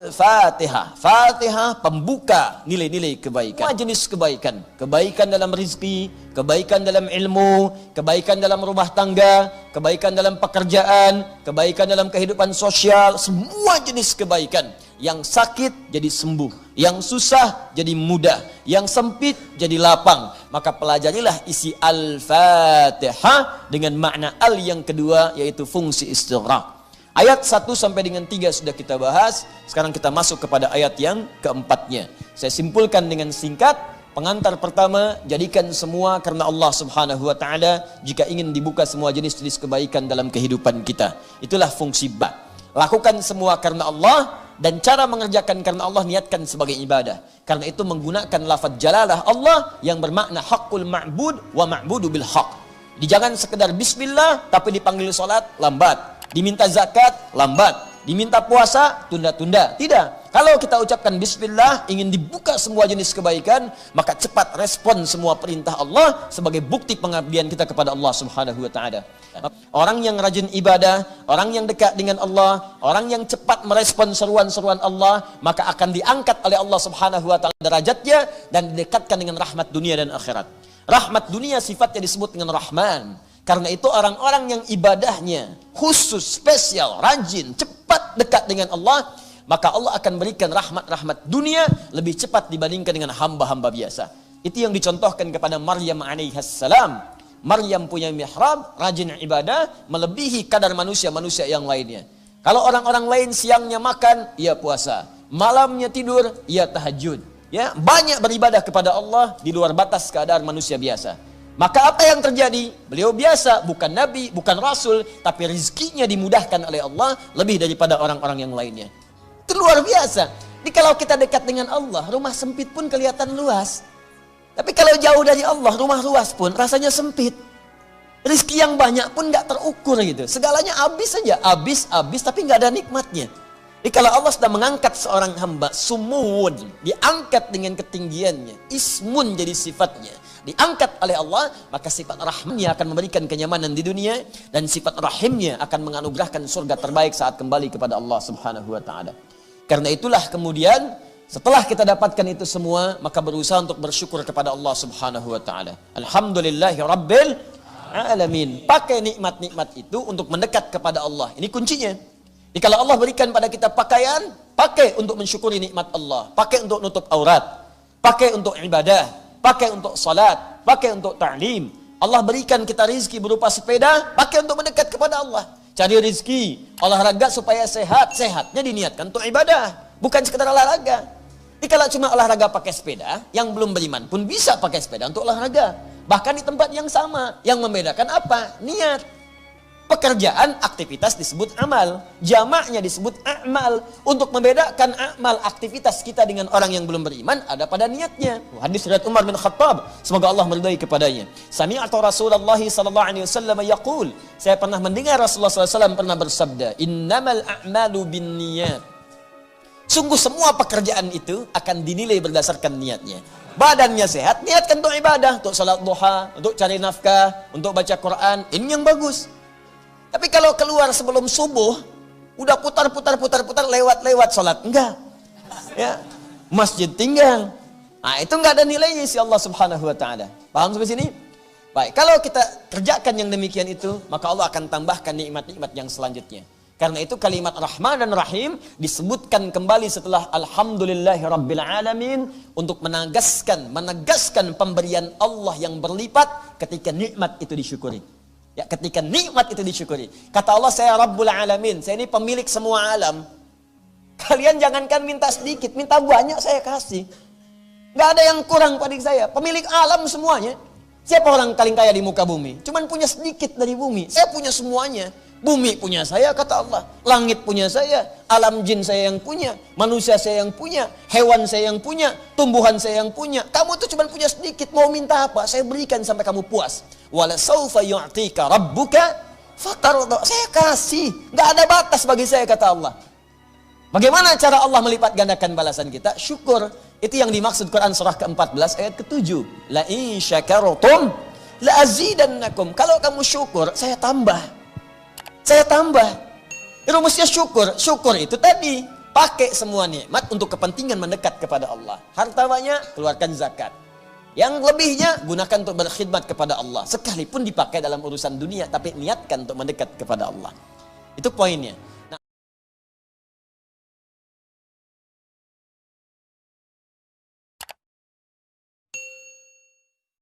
Fatihah. Fatihah pembuka nilai-nilai kebaikan. Semua jenis kebaikan. Kebaikan dalam rizki, kebaikan dalam ilmu, kebaikan dalam rumah tangga, kebaikan dalam pekerjaan, kebaikan dalam kehidupan sosial. Semua jenis kebaikan. Yang sakit jadi sembuh, yang susah jadi mudah, yang sempit jadi lapang. Maka pelajarilah isi Al-Fatihah dengan makna al yang kedua, yaitu fungsi istighraq. Ayat 1 sampai dengan 3 sudah kita bahas. Sekarang kita masuk kepada ayat yang keempatnya. Saya simpulkan dengan singkat. Pengantar pertama, jadikan semua karena Allah Subhanahu wa taala jika ingin dibuka semua jenis-jenis kebaikan dalam kehidupan kita. Itulah fungsi ba. Lakukan semua karena Allah, dan cara mengerjakan karena Allah niatkan sebagai ibadah. Karena itu menggunakan lafaz jalalah Allah yang bermakna haqqul ma'bud wa ma'budu bil haqq. Jangan sekedar bismillah tapi dipanggil salat lambat. Diminta zakat, lambat. Diminta puasa, tunda-tunda. Tidak. Kalau kita ucapkan bismillah, ingin dibuka semua jenis kebaikan, maka cepat respon semua perintah Allah sebagai bukti pengabdian kita kepada Allah Subhanahu wa taala. Orang yang rajin ibadah, orang yang dekat dengan Allah, orang yang cepat merespon seruan-seruan Allah, maka akan diangkat oleh Allah Subhanahu wa taala derajatnya dan didekatkan dengan rahmat dunia dan akhirat. Rahmat dunia sifatnya disebut dengan Rahman. Karena itu orang-orang yang ibadahnya khusus, spesial, rajin, cepat dekat dengan Allah, maka Allah akan berikan rahmat-rahmat dunia lebih cepat dibandingkan dengan hamba-hamba biasa. Itu yang dicontohkan kepada Maryam alaihissalam. Maryam punya mihrab, rajin ibadah, melebihi kadar manusia-manusia yang lainnya. Kalau orang-orang lain siangnya makan, ia puasa. Malamnya tidur, ia tahajud. Ya, banyak beribadah kepada Allah di luar batas keadaan manusia biasa. Maka apa yang terjadi? Beliau biasa, bukan nabi, bukan rasul, tapi rezekinya dimudahkan oleh Allah lebih daripada orang-orang yang lainnya. Itu luar biasa. Jadi kalau kita dekat dengan Allah, rumah sempit pun kelihatan luas. Tapi kalau jauh dari Allah, rumah luas pun rasanya sempit. Rezeki yang banyak pun nggak terukur gitu. Segalanya habis saja, habis, tapi nggak ada nikmatnya. Jadi kalau Allah sudah mengangkat seorang hamba, sumun, diangkat dengan ketinggiannya, ismun jadi sifatnya, diangkat oleh Allah, maka sifat rahimnya akan memberikan kenyamanan di dunia, dan sifat rahimnya akan menganugerahkan surga terbaik saat kembali kepada Allah Subhanahu wa taala. Karena itulah kemudian setelah kita dapatkan itu semua, maka berusaha untuk bersyukur kepada Allah Subhanahu wa taala. Alhamdulillahi rabbil alamin. Pakai nikmat-nikmat itu untuk mendekat kepada Allah. Ini kuncinya. Jadi kalau Allah berikan pada kita pakaian, pakai untuk mensyukuri nikmat Allah, pakai untuk nutup aurat, pakai untuk ibadah, pakai untuk salat, pakai untuk ta'lim. Allah berikan kita rizki berupa sepeda, pakai untuk mendekat kepada Allah. Cari rizki, olahraga supaya sehat, sehatnya diniatkan untuk ibadah, bukan sekedar olahraga. Jadi kalau cuma olahraga pakai sepeda, yang belum beriman pun bisa pakai sepeda untuk olahraga. Bahkan di tempat yang sama, yang membedakan apa? Niat. Pekerjaan, aktivitas disebut amal. Jamaknya disebut a'mal. Untuk membedakan amal, aktivitas kita dengan orang yang belum beriman, ada pada niatnya. Hadis riwayat Umar bin Khattab, semoga Allah meridai kepadanya. Sami'tu Rasulullah sallallahu alaihi wasallam yaqul, saya pernah mendengar Rasulullah sallallahu alaihi wasallam pernah bersabda, innamal a'malu binniyat. Sungguh semua pekerjaan itu akan dinilai berdasarkan niatnya. Badannya sehat, niatkan untuk ibadah, untuk salat duha, untuk cari nafkah, untuk baca Quran, ini yang bagus. Tapi kalau keluar sebelum subuh, udah putar, lewat salat, enggak. Ya, masjid tinggal. Nah, itu enggak ada nilainya si Allah Subhanahu wa taala. Paham sampai sini? Baik, kalau kita kerjakan yang demikian itu, maka Allah akan tambahkan nikmat-nikmat yang selanjutnya. Karena itu kalimat Rahman dan Rahim disebutkan kembali setelah Alhamdulillahi Rabbil Alamin untuk menegaskan pemberian Allah yang berlipat ketika nikmat itu disyukuri. Ya, ketika nikmat itu disyukuri. Kata Allah, saya Rabbul Alamin, saya ini pemilik semua alam. Kalian jangankan minta sedikit, minta banyak saya kasih. Gak ada yang kurang pada saya. Pemilik alam semuanya. Siapa orang paling kaya di muka bumi? Cuman punya sedikit dari bumi. Saya punya semuanya. Bumi punya saya, kata Allah. Langit punya saya. Alam jin saya yang punya. Manusia saya yang punya. Hewan saya yang punya. Tumbuhan saya yang punya. Kamu tuh cuma punya sedikit. Mau minta apa? Saya berikan sampai kamu puas. Wala saufa yu'tika rabbuka fatarda. Saya kasih. Gak ada batas bagi saya, kata Allah. Bagaimana cara Allah melipat gandakan balasan kita? Syukur. Itu yang dimaksud Quran surah ke-14 ayat ke-7. La in syakartum la azidannakum. Kalau kamu syukur, saya tambah. Saya tambah. Rumusnya syukur. Syukur itu tadi Pakai semua nikmat untuk kepentingan mendekat kepada Allah. Harta banyak, keluarkan zakat. Yang lebihnya gunakan untuk berkhidmat kepada Allah. Sekalipun dipakai dalam urusan dunia, tapi niatkan untuk mendekat kepada Allah. Itu poinnya.